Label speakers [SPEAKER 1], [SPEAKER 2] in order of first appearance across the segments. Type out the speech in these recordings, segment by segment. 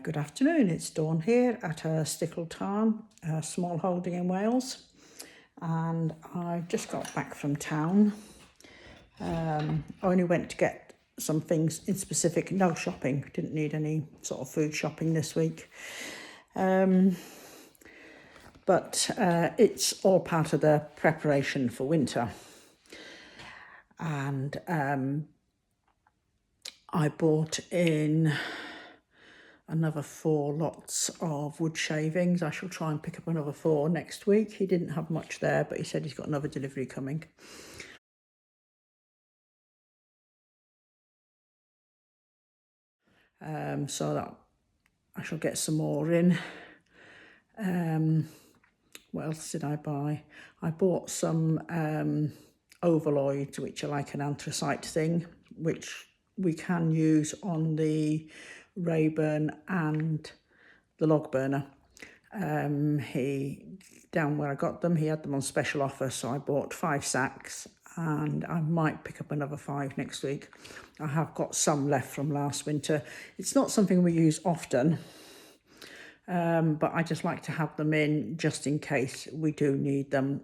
[SPEAKER 1] Good afternoon, it's Dawn here at Stickle Tarn, Smallholding in Wales, and I've just got back from town. I only went to get some things in specific, no shopping, didn't need any sort of food shopping this week. But it's all part of the preparation for winter. And I bought in another 4 lots of wood shavings. I shall try and pick up another 4 next week. He didn't have much there, but he said he's got another delivery coming. So that I shall get some more in. What else did I buy? I bought some overloys, which are like an anthracite thing, which we can use on the Rayburn and the log burner. Down where I got them, he had them on special offer, so I bought 5 sacks and I might pick up another 5 next week. I have got some left from last winter. It's not something we use often, but I just like to have them in just in case we do need them,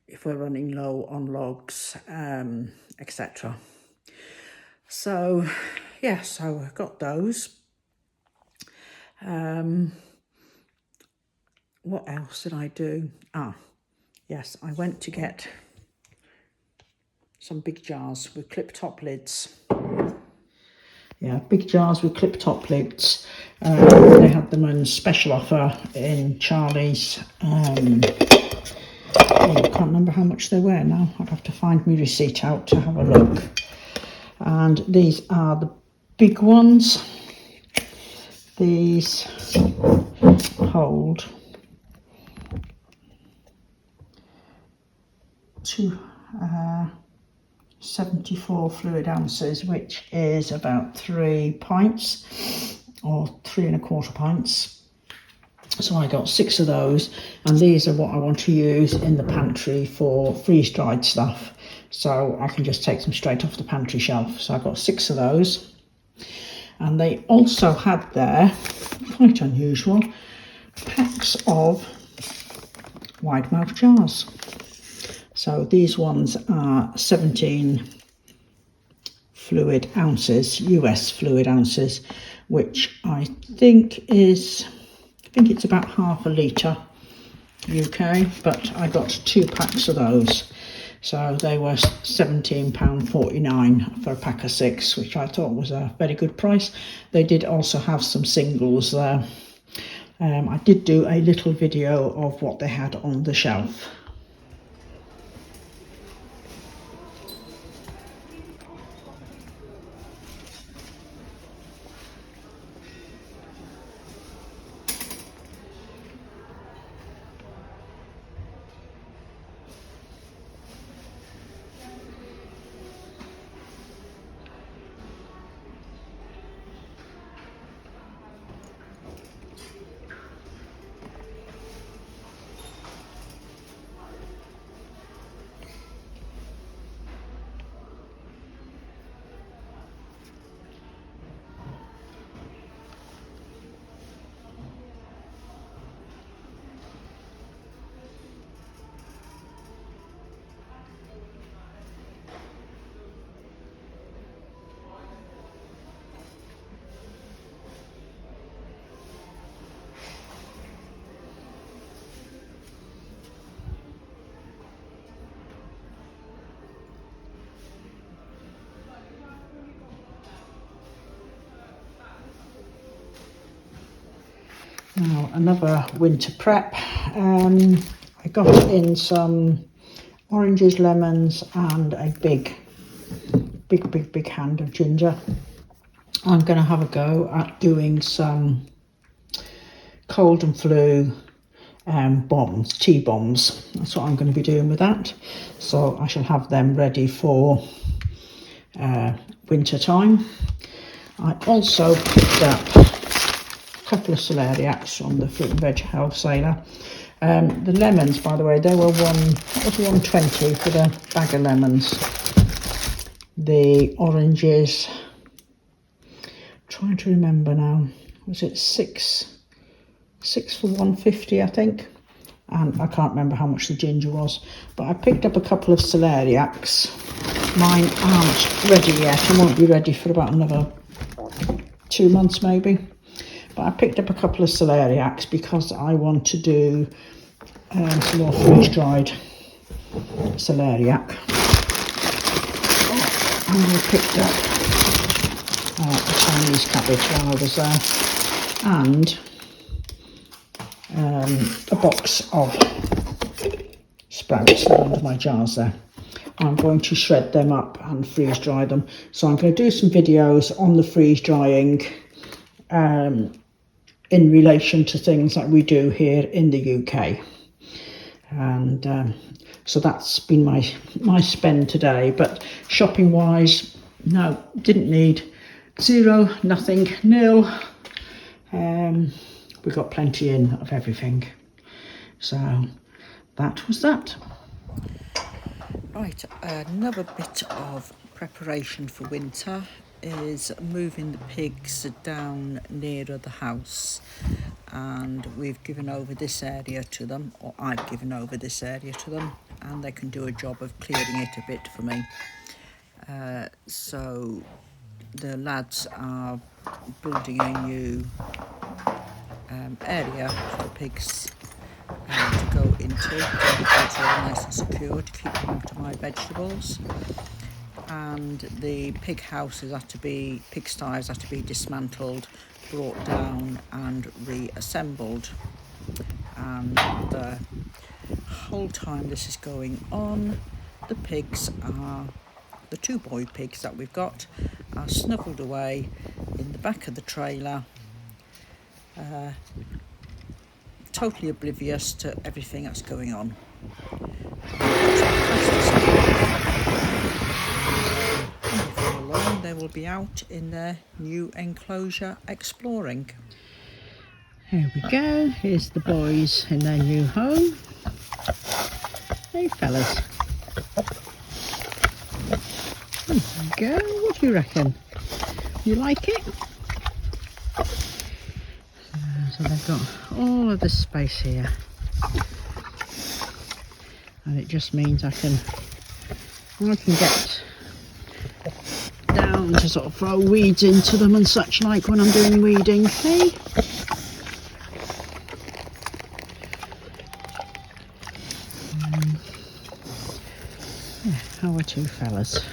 [SPEAKER 1] if we're running low on logs, etc. So yeah, so I've got those. What else did I do? Yes, I went to get some big jars with clip top lids. Yeah, big jars with clip top lids. They had them on special offer in Charlie's. I can't remember how much they were now. I'd have to find my receipt out to have a look. And these are the big ones. These hold 74 fluid ounces, which is about 3 pints or 3 1/4 pints. So I got 6 of those, and these are what I want to use in the pantry for freeze-dried stuff, so I can just take them straight off the pantry shelf. So I got 6 of those. And they also had there, quite unusual, packs of wide mouth jars. So these ones are 17 fluid ounces, US fluid ounces, which I think it's about half a litre UK, but I got 2 packs of those. So they were £17.49 for a pack of 6, which I thought was a very good price. They did also have some singles there. I did do a little video of what they had on the shelf. Now another winter prep. I got in some oranges, lemons, and a big hand of ginger. I'm going to have a go at doing some cold and flu bombs, tea bombs. That's what I'm going to be doing with that. So I shall have them ready for winter time. I also picked up couple of celeriacs from the fruit and veg wholesaler. The lemons, by the way, they were £1.20 for the bag of lemons. The oranges, trying to remember now. Was it six for 150, I think? And I can't remember how much the ginger was. But I picked up a couple of celeriacs. Mine aren't ready yet. I won't be ready for about another 2 months maybe. But I picked up a couple of celeriacs because I want to do some more freeze-dried celeriac. And I picked up a Chinese cabbage while I was there, and a box of sprouts under my jars there. I'm going to shred them up and freeze dry them. So I'm going to do some videos on the freeze drying in relation to things that we do here in the UK. And so that's been my spend today. But shopping wise, no, didn't need. Zero, nothing, nil. We got plenty in of everything. So that was that. Right, another bit of preparation for winter is moving the pigs down nearer the house, and we've given over this area to them, or I've given over this area to them, and they can do a job of clearing it a bit for me. So the lads are building a new area for the pigs to go into, to make it all nice and secure to keep them out of my vegetables. And the pig houses had to be, pigsties had to be dismantled, brought down and reassembled. And the whole time this is going on, the pigs are, the 2 boy pigs that we've got, are snuggled away in the back of the trailer, totally oblivious to everything that's going on. Before long, they will be out in their new enclosure exploring. Here we go. Here's the boys in their new home. Hey fellas. There we go. What do you reckon? You like it? So they've got all of this space here, and it just means I can get down to sort of throw weeds into them and such like when I'm doing weeding. Hey, yeah, how are 2 fellas?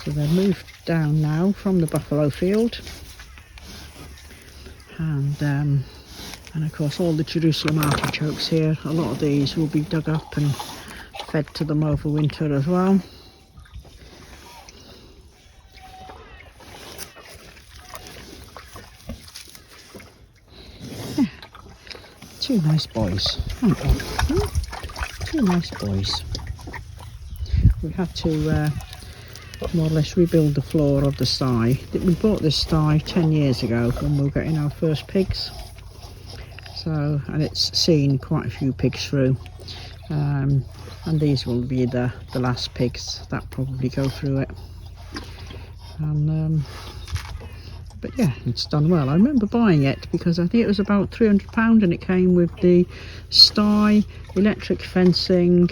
[SPEAKER 1] So they've moved down now from the buffalo field. And of course all the Jerusalem artichokes here, a lot of these will be dug up and fed to them over winter as well. Yeah, 2 nice boys, aren't they? 2 nice boys. We had to more or less rebuild the floor of the sty. We bought this sty 10 years ago when we were getting our first pigs. So, and it's seen quite a few pigs through. And these will be the last pigs that probably go through it. And but yeah, it's done well. I remember buying it because I think it was about £300, and it came with the sty, electric fencing,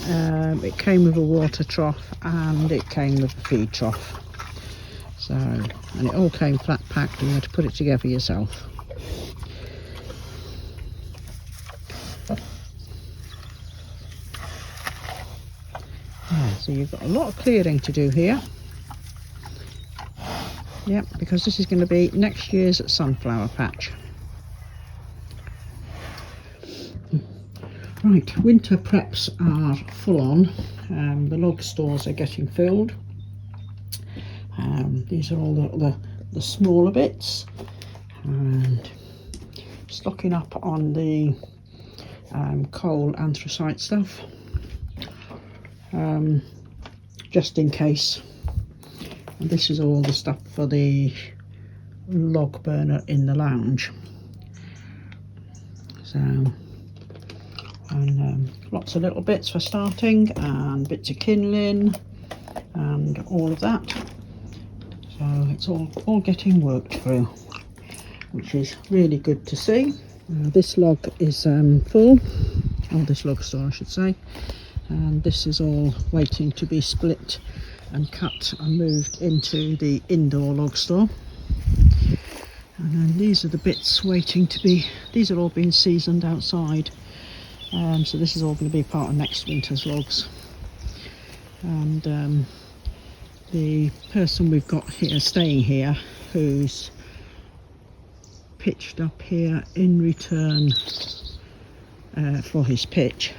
[SPEAKER 1] it came with a water trough, and it came with a feed trough. So, and it all came flat packed, and you had to put it together yourself. Yeah, so you've got a lot of clearing to do here. Yep, because this is going to be next year's sunflower patch. Right, winter preps are full on. The log stores are getting filled. These are all the smaller bits, and stocking up on the coal anthracite stuff, just in case. And this is all the stuff for the log burner in the lounge. So, and lots of little bits for starting, and bits of kindling and all of that. So it's all getting worked through, which is really good to see. This log is full, or this log store I should say, and this is all waiting to be split and cut and moved into the indoor log store. And then these are the bits waiting to be, these are all being seasoned outside, so this is all going to be part of next winter's logs. And the person we've got here staying here, who's pitched up here in return for his pitch,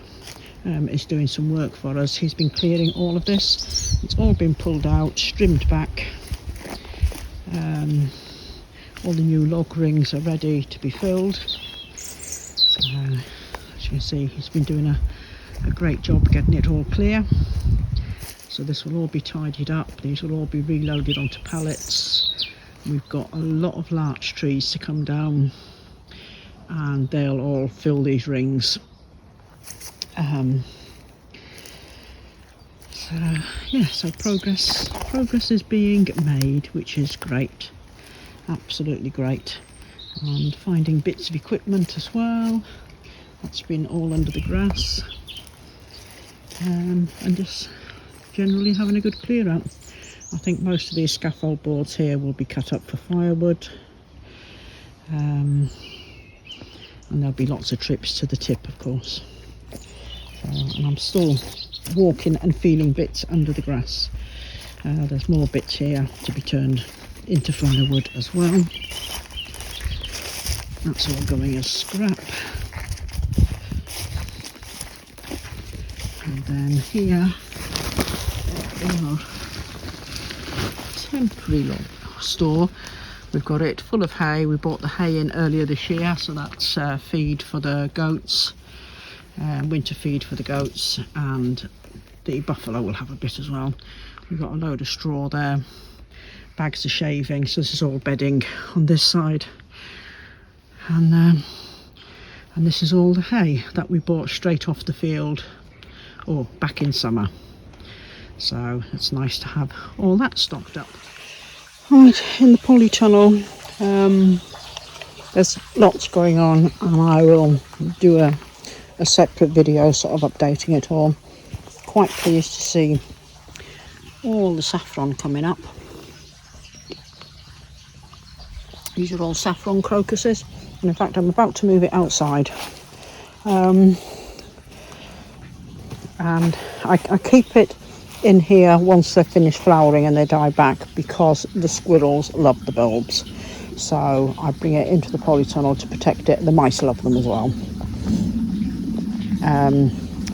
[SPEAKER 1] is doing some work for us. He's been clearing all of this. It's all been pulled out, trimmed back. All the new log rings are ready to be filled. So, as you can see, he's been doing a great job getting it all clear. So this will all be tidied up. These will all be reloaded onto pallets. We've got a lot of larch trees to come down, and they'll all fill these rings. So progress is being made, which is great, absolutely great. And finding bits of equipment as well. That's been all under the grass, and just generally having a good clear out. I think most of these scaffold boards here will be cut up for firewood, and there'll be lots of trips to the tip, of course. And I'm still walking and feeling bits under the grass. There's more bits here to be turned into firewood as well. That's all going as scrap. And then here in our temporary log store, we've got it full of hay. We bought the hay in earlier this year, so that's feed for the goats, winter feed for the goats, and the buffalo will have a bit as well. We've got a load of straw there, bags of shaving, so this is all bedding on this side, and this is all the hay that we bought straight off the field, or back in summer. So it's nice to have all that stocked up. Right, in the polytunnel, there's lots going on, and I will do a separate video sort of updating it all. Quite pleased to see all the saffron coming up. These are all saffron crocuses, and in fact I'm about to move it outside. And I keep it in here once they're finished flowering and they die back, because the squirrels love the bulbs. So I bring it into the polytunnel to protect it. The mice love them as well.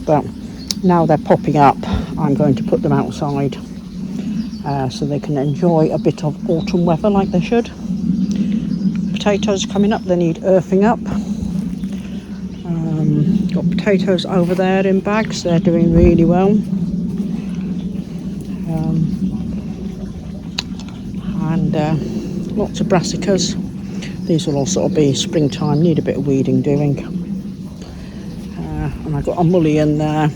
[SPEAKER 1] But now they're popping up, I'm going to put them outside so they can enjoy a bit of autumn weather like they should. Potatoes coming up, they need earthing up. Got potatoes over there in bags, they're doing really well. And lots of brassicas. These will all sort of be springtime, need a bit of weeding doing. And I've got a mullein there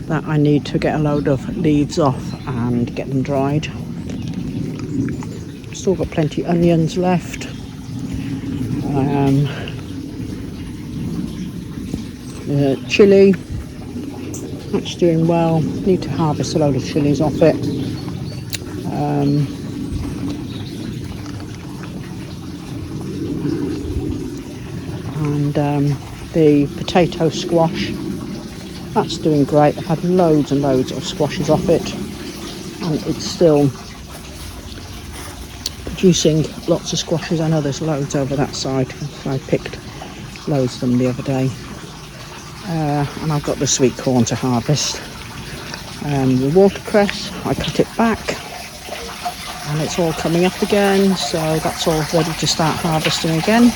[SPEAKER 1] that I need to get a load of leaves off and get them dried. Still got plenty of onions left. Chilli, that's doing well. Need to harvest a load of chilies off it. And the potato squash, that's doing great. I've had loads and loads of squashes off it, and it's still producing lots of squashes. I know there's loads over that side. I picked loads of them the other day. And I've got the sweet corn to harvest. The watercress, I cut it back and it's all coming up again, so that's all ready to start harvesting again.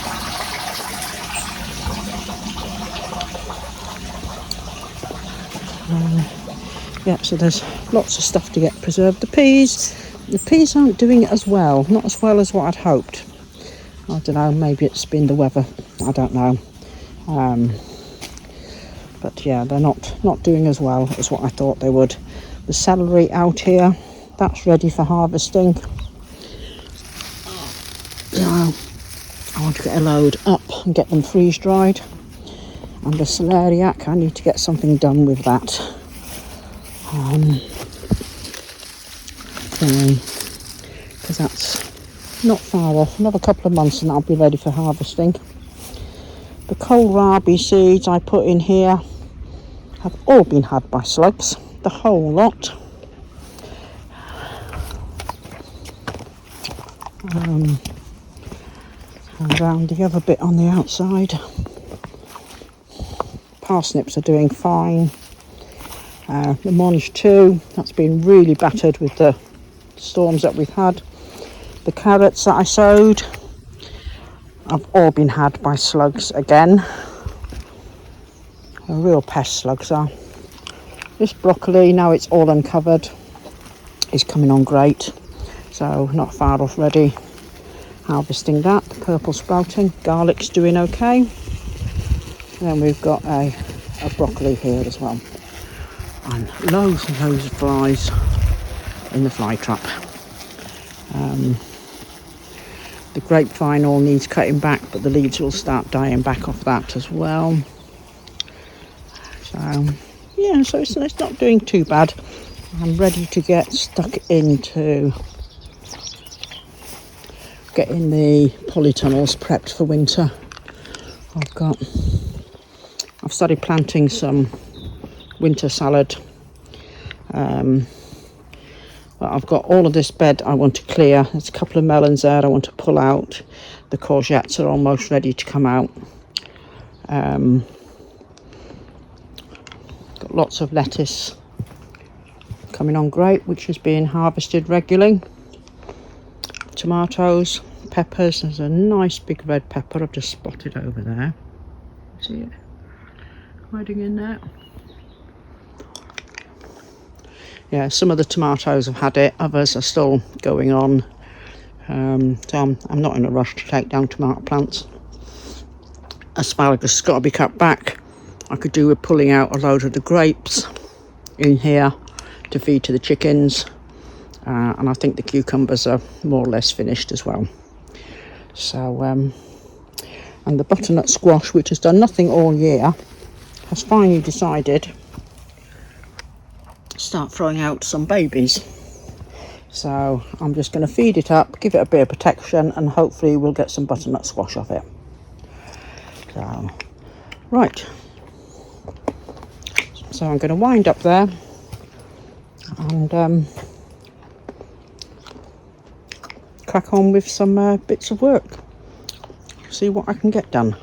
[SPEAKER 1] So there's lots of stuff to get preserved. The peas aren't doing as well, not as well as what I'd hoped. I don't know, maybe it's been the weather, I don't know. But yeah, they're not doing as well as what I thought they would. The celery out here, that's ready for harvesting. So I want to get a load up and get them freeze dried. And the celeriac, I need to get something done with that. Because that's not far off. Another couple of months and I'll be ready for harvesting. The kohlrabi seeds I put in here have all been had by slugs, the whole lot. And around the other bit on the outside, parsnips are doing fine. The mulch too, that's been really battered with the storms that we've had. The carrots that I sowed have all been had by slugs again. The real pest slugs are. This broccoli, now it's all uncovered, is coming on great. So not far off ready. Harvesting that. The purple sprouting. Garlic's doing okay. And then we've got a broccoli here as well. And loads and loads of flies in the fly trap. The grapevine all needs cutting back, but the leaves will start dying back off that as well. So yeah, so it's not doing too bad. I'm ready to get stuck into getting the polytunnels prepped for winter. I've started planting some winter salad. But I've got all of this bed I want to clear. There's a couple of melons there I want to pull out. The courgettes are almost ready to come out. Got lots of lettuce coming on great, which is being harvested regularly. Tomatoes, peppers. There's a nice big red pepper I've just spotted over there. See it hiding in there? Yeah, some of the tomatoes have had it, others are still going on. So I'm not in a rush to take down tomato plants. Asparagus has got to be cut back. I could do with pulling out a load of the grapes in here to feed to the chickens. And I think the cucumbers are more or less finished as well. So, and the butternut squash, which has done nothing all year, has finally decided start throwing out some babies. So I'm just going to feed it up, give it a bit of protection, and hopefully we'll get some butternut squash off it. So right, so I'm going to wind up there and crack on with some bits of work, see what I can get done.